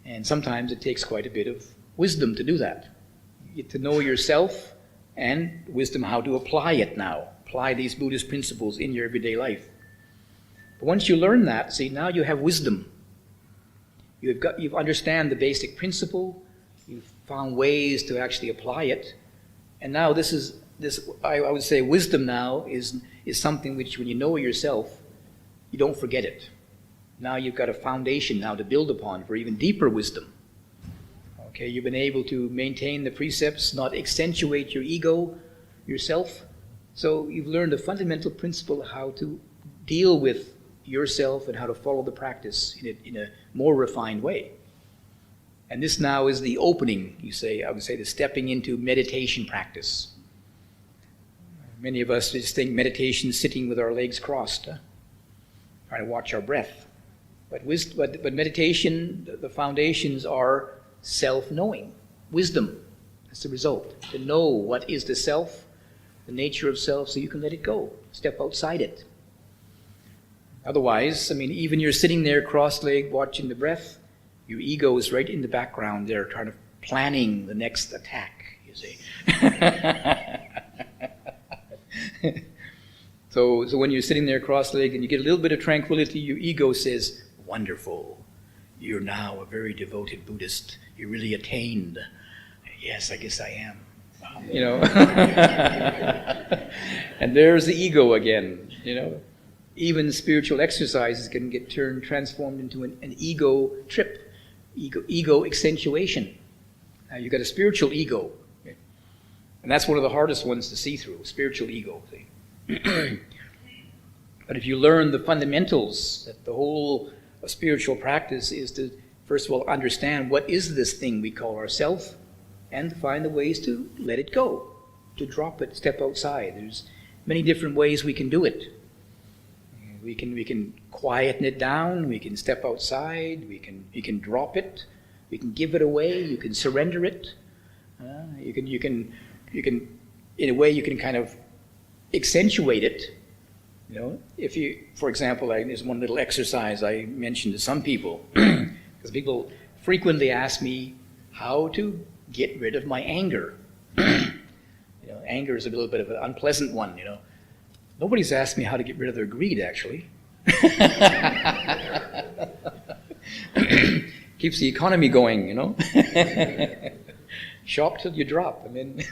And sometimes it takes quite a bit of wisdom to do that. You get to know yourself and wisdom how to apply it now. Apply these Buddhist principles in your everyday life. But once you learn that, see, now you have wisdom. You've understand the basic principle. You've found ways to actually apply it. And now I would say wisdom now is something which, when you know yourself, you don't forget it. Now you've got a foundation now to build upon for even deeper wisdom. Okay, you've been able to maintain the precepts, not accentuate your ego, yourself. So you've learned a fundamental principle of how to deal with yourself and how to follow the practice in a more refined way. And this now is the opening, I would say, the stepping into meditation practice. Many of us just think meditation is sitting with our legs crossed, trying to watch our breath. But meditation, the foundations are self-knowing, wisdom. That's the result. To know what is the self, the nature of self, so you can let it go, step outside it. Otherwise, even you're sitting there cross-legged watching the breath, your ego is right in the background there trying to planning the next attack, you see. So when you're sitting there cross-legged and you get a little bit of tranquility, your ego says, wonderful. You're now a very devoted Buddhist. You really attained. Yes, I guess I am. You know. And there's the ego again, you know. Even spiritual exercises can get transformed into an ego trip, ego accentuation. Now you've got a spiritual ego, okay? And that's one of the hardest ones to see through, spiritual ego. See? But if you learn the fundamentals, that the whole spiritual practice is to, first of all, understand what is this thing we call ourself, and to find the ways to let it go, to drop it, step outside. There's many different ways we can do it. We can quieten it down. We can step outside. We can drop it. We can give it away. You can surrender it. You can in a way you can kind of accentuate it. You know, if you, for example, there's one little exercise I mentioned to some people, because people frequently ask me how to get rid of my anger. You know, anger is a little bit of an unpleasant one. You know, nobody's asked me how to get rid of their greed, actually. Keeps the economy going, you know. Shop till you drop, and then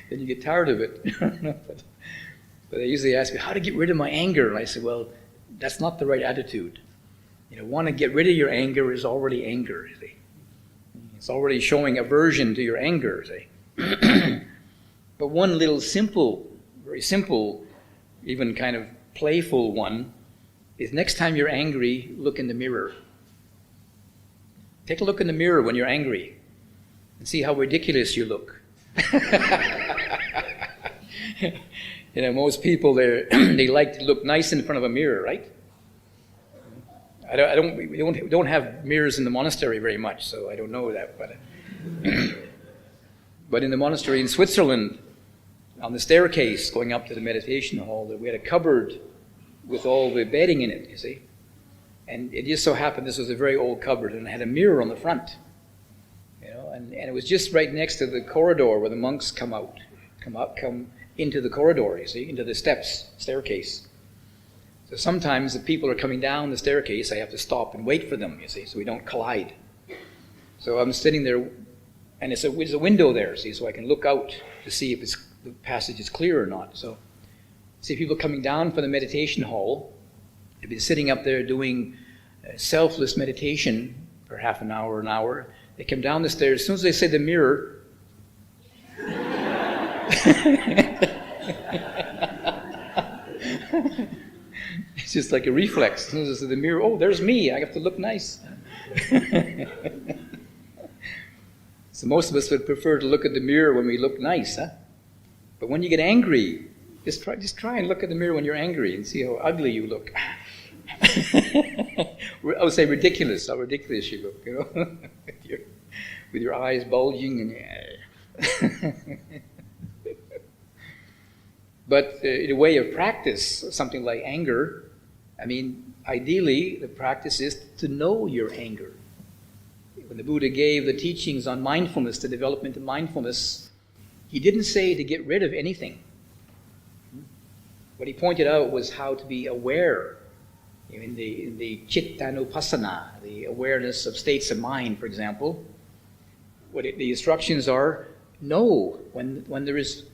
then you get tired of it. But they usually ask me how to get rid of my anger, and I say, well, that's not the right attitude. You know, want to get rid of your anger is already anger. You see, it's already showing aversion to your anger. See, but one little simple, very simple, even kind of playful one is next time you're angry, look in the mirror. Take a look in the mirror when you're angry and see how ridiculous you look. You know, most people they like to look nice in front of a mirror, right? We don't have mirrors in the monastery very much, so I don't know that. But in the monastery in Switzerland, on the staircase going up to the meditation hall, we had a cupboard with all the bedding in it, you see. And it just so happened this was a very old cupboard, and it had a mirror on the front. You know, and it was just right next to the corridor where the monks come into the corridor, you see, into the staircase. So sometimes the people are coming down the staircase, I have to stop and wait for them, you see, so we don't collide. So I'm sitting there, and there's a window there, see, so I can look out to see if the passage is clear or not. So see people coming down from the meditation hall. They've been sitting up there doing selfless meditation for half an hour. They come down the stairs. As soon as they say the mirror, it's just like a reflex. As soon as I say the mirror, oh, there's me. I have to look nice. So most of us would prefer to look at the mirror when we look nice, huh? But when you get angry, just try and look at the mirror when you're angry and see how ugly you look. I would say ridiculous, how ridiculous you look, you know, with your eyes bulging and. But in a way of practice, something like anger, I mean, ideally the practice is to know your anger. When the Buddha gave the teachings on mindfulness, the development of mindfulness, he didn't say to get rid of anything. What he pointed out was how to be aware in the cittanupassana, the awareness of states of mind, for example. The instructions are, know when there's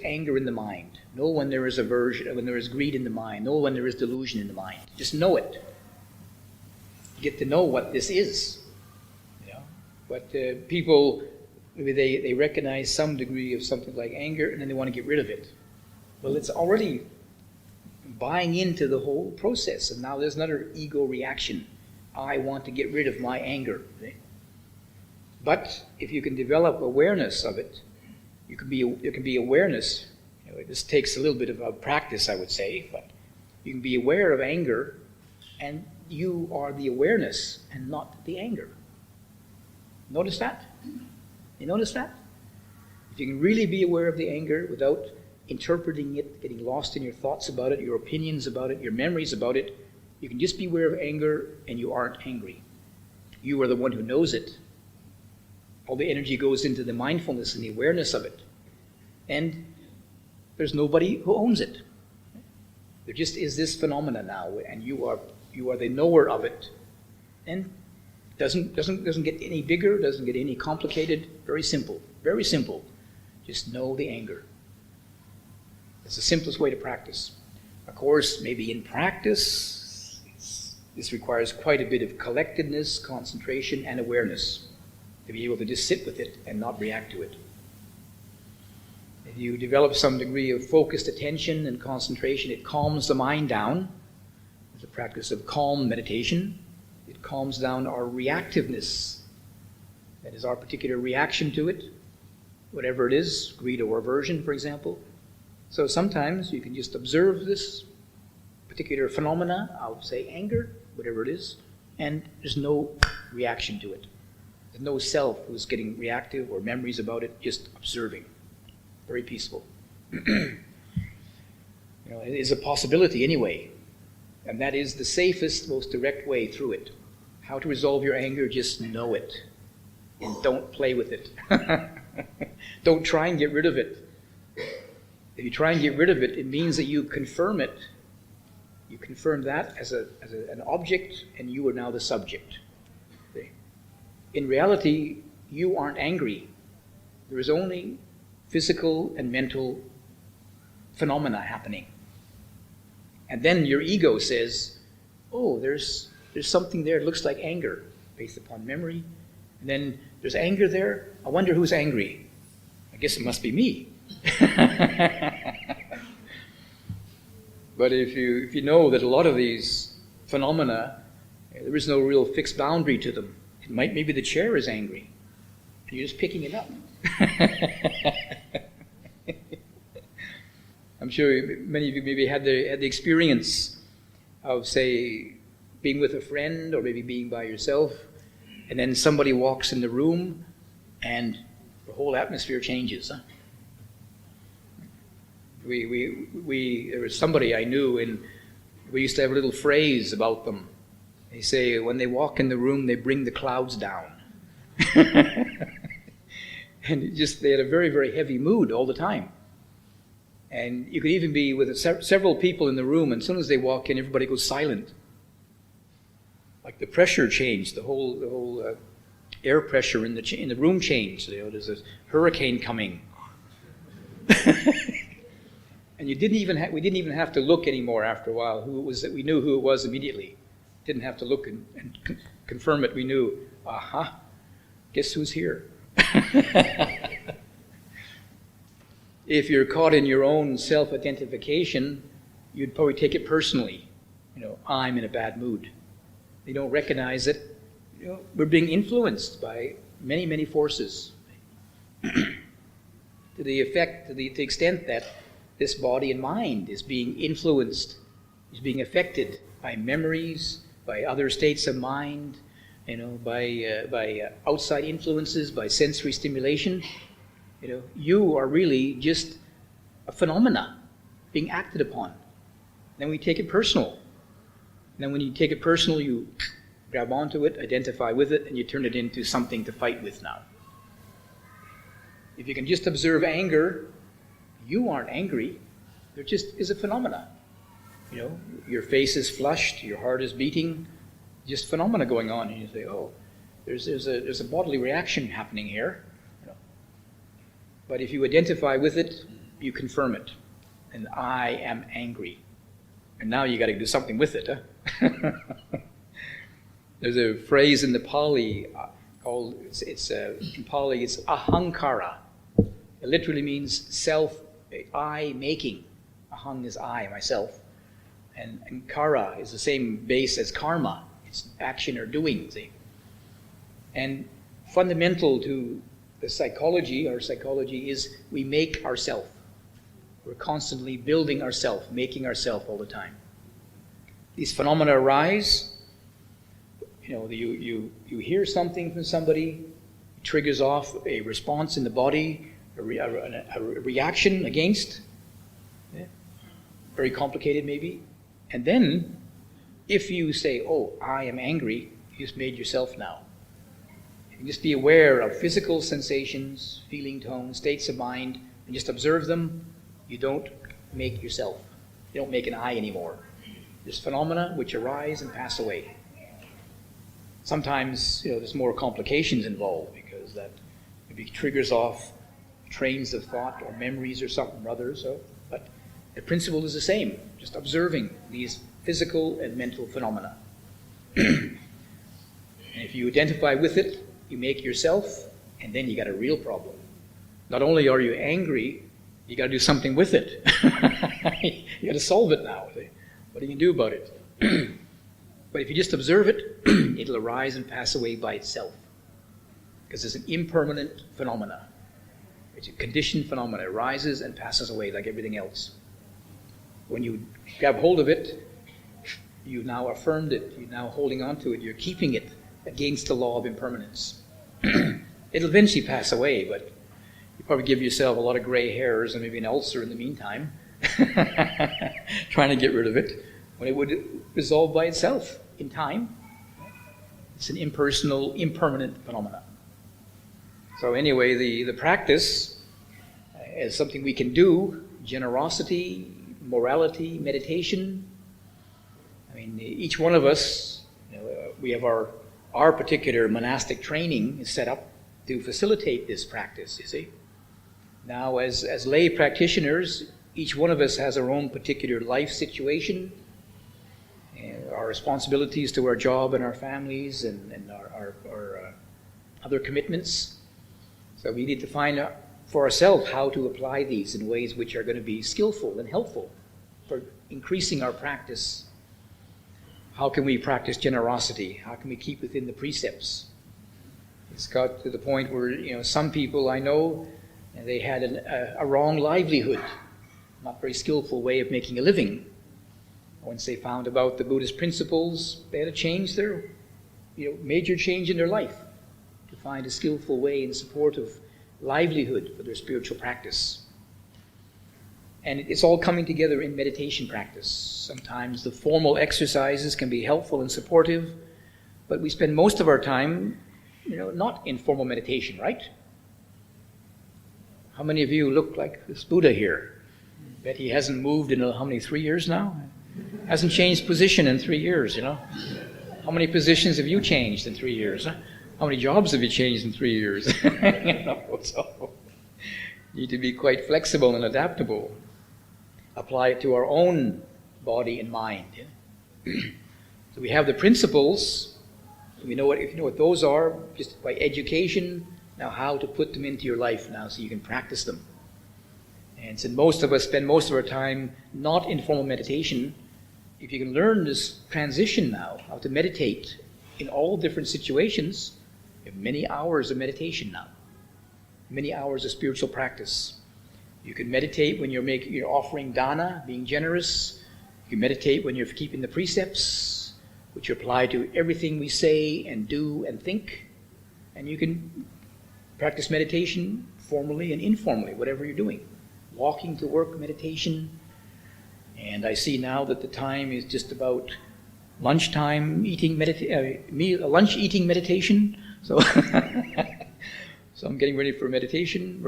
anger in the mind. Know when there is aversion, when there is greed in the mind. Know when there is delusion in the mind. Just know it. Get to know what this is. You know? But people, maybe they recognize some degree of something like anger, and then they want to get rid of it. Well, it's already buying into the whole process, and now there's another ego reaction. I want to get rid of my anger. Okay? But if you can develop awareness of it, there can be awareness. You know, this takes a little bit of practice, I would say, but you can be aware of anger, and you are the awareness and not the anger. Notice that? You notice that? If you can really be aware of the anger without interpreting it, getting lost in your thoughts about it, your opinions about it, your memories about it, you can just be aware of anger and you aren't angry. You are the one who knows it. All the energy goes into the mindfulness and the awareness of it. And there's nobody who owns it. There just is this phenomena now, and you are you are the knower of it. And doesn't get any bigger, doesn't get any complicated. Very simple, very simple. Just know the anger. It's the simplest way to practice. Of course, maybe in practice, this requires quite a bit of collectedness, concentration, and awareness to be able to just sit with it and not react to it. If you develop some degree of focused attention and concentration, it calms the mind down. It's a practice of calm meditation. It calms down our reactiveness. That is our particular reaction to it, whatever it is, greed or aversion, for example. So sometimes you can just observe this particular phenomena, I would say anger, whatever it is, and there's no reaction to it. There's no self who's getting reactive or memories about it, just observing. Very peaceful. It is a possibility anyway, and that is the safest, most direct way through it. How to resolve your anger, just know it, and don't play with it. Don't try and get rid of it. If you try and get rid of it, it means that you confirm it. You confirm that as an object, and you are now the subject. See? In reality, you aren't angry. There is only physical and mental phenomena happening. And then your ego says, oh, there's something there that looks like anger, based upon memory. And then there's anger there. I wonder who's angry. I guess it must be me. But if you know that a lot of these phenomena, there is no real fixed boundary to them. Maybe the chair is angry, and you're just picking it up. I'm sure many of you maybe had the experience of, say, being with a friend or maybe being by yourself, and then somebody walks in the room, and the whole atmosphere changes. Huh? There was somebody I knew, and we used to have a little phrase about them. They say, when they walk in the room, they bring the clouds down. And they had a very, very heavy mood all the time. And you could even be with several people in the room, and as soon as they walk in, everybody goes silent. Like the pressure changed, the whole air pressure in the room changed. There's a hurricane coming. And we didn't even have to look anymore after a while who it was, that we knew who it was immediately. Didn't have to look and confirm it. We knew, aha, guess who's here? If you're caught in your own self-identification, you'd probably take it personally. I'm in a bad mood. They don't recognize that we're being influenced by many, many forces. to the extent that this body and mind is being influenced, is being affected by memories, by other states of mind, by outside influences, by sensory stimulation. You are really just a phenomena being acted upon. Then we take it personal. And then when you take it personal, you grab onto it, identify with it, and you turn it into something to fight with now. If you can just observe anger, you aren't angry. There just is a phenomena. Your face is flushed, your heart is beating, just phenomena going on, and you say, oh, there's a bodily reaction happening here. But if you identify with it, you confirm it. And I am angry. And now you got to do something with it. Huh? There's a phrase in the Pali called, in Pali it's ahankara. It literally means self, I making. Ahang is I, myself. And kara is the same base as karma. It's action or doing. See? And fundamental to our psychology is we make ourself. We're constantly building ourself, making ourself all the time. These phenomena arise. You hear something from somebody, it triggers off a response in the body, a reaction against. Yeah. Very complicated maybe. And then, if you say, oh, I am angry, you just made yourself now. You can just be aware of physical sensations, feeling tones, states of mind, and just observe them. You don't make yourself. You don't make an I anymore. There's phenomena which arise and pass away. Sometimes, there's more complications involved because that maybe triggers off trains of thought or memories or something or other. But the principle is the same, just observing these physical and mental phenomena. And if you identify with it, you make yourself, and then you got a real problem. Not only are you angry, you got to do something with it. You got to solve it now. What are you going to do about it? But if you just observe it, it'll arise and pass away by itself. Because it's an impermanent phenomena. It's a conditioned phenomena. It rises and passes away like everything else. When you grab hold of it, you've now affirmed it. You're now holding on to it. You're keeping it against the law of impermanence. It'll eventually pass away, but you probably give yourself a lot of gray hairs and maybe an ulcer in the meantime, trying to get rid of it, when it would resolve by itself in time. It's an impersonal, impermanent phenomena. So anyway, the practice is something we can do: generosity, morality, meditation. I mean, each one of us, we have our particular monastic training is set up to facilitate this practice, you see. Now, as lay practitioners, each one of us has our own particular life situation, and our responsibilities to our job and our families and our other commitments. So we need to find out for ourselves how to apply these in ways which are going to be skillful and helpful for increasing our practice. How can we practice generosity? How can we keep within the precepts? It's got to the point where, some people I know, they had a wrong livelihood, not very skillful way of making a living. Once they found about the Buddhist principles, they had to change their, major change in their life to find a skillful way in support of livelihood for their spiritual practice. And it's all coming together in meditation practice. Sometimes the formal exercises can be helpful and supportive, but we spend most of our time, not in formal meditation, right? How many of you look like this Buddha here? Bet he hasn't moved in how many, 3 years now? Hasn't changed position in 3 years, How many positions have you changed in 3 years? How many jobs have you changed in 3 years? So you need to be quite flexible and adaptable. Apply it to our own body and mind. So we have the principles. We know if you know what those are, just by education, now how to put them into your life now so you can practice them. And since most of us spend most of our time not in formal meditation, if you can learn this transition now, how to meditate in all different situations, you have many hours of meditation now, many hours of spiritual practice. You can meditate when you're offering dana, being generous. You can meditate when you're keeping the precepts, which apply to everything we say and do and think. And you can practice meditation formally and informally, whatever you're doing. Walking to work meditation. And I see now that the time is just about lunchtime lunch eating meditation. So, so I'm getting ready for meditation.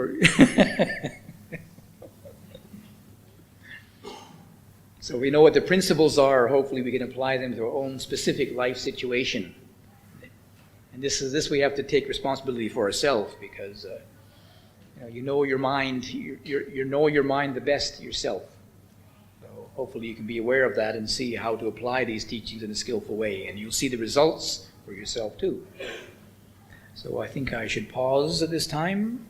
So we know what the principles are. Hopefully we can apply them to our own specific life situation. And this we have to take responsibility for ourselves, because you know your mind. You know your mind the best yourself. So hopefully you can be aware of that and see how to apply these teachings in a skillful way, and you'll see the results for yourself too. So I think I should pause at this time.